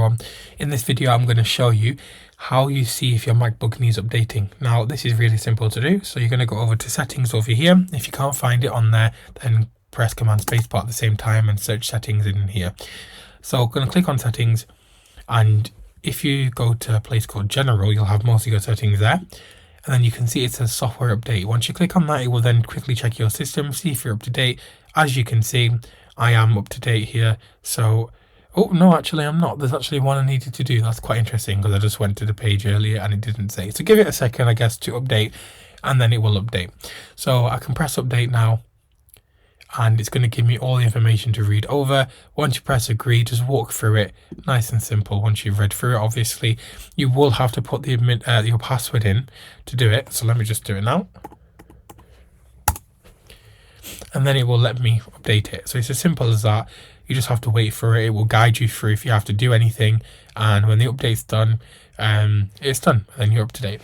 everyone. In this video I'm going to show you how you see if your MacBook needs updating. Now this is really simple to do, so you're going to go over to settings over here. If you can't find it on there, then press Command Spacebar at the same time and search settings in here. So I'm going to click on settings, and if you go to a place called general, you'll have most of your settings there. And then you can see it says software update. Once you click on that, it will then quickly check your system, see if you're up to date. As you can see, I am up to date here. So, oh no, actually I'm not. There's actually one I needed to do. That's quite interesting because I just went to the page earlier and it didn't say. So give it a second, I guess, to update, and then it will update. So I can press update now, and it's going to give me all the information to read over. Once you press agree, just walk through it, nice and simple. Once you've read through it, obviously you will have to put the your password in to do it. So let me just do it now, and then it will let me update it. So it's as simple as that. You just have to wait for it. It will guide you through if you have to do anything, and when the update's done, it's done, and then you're up to date.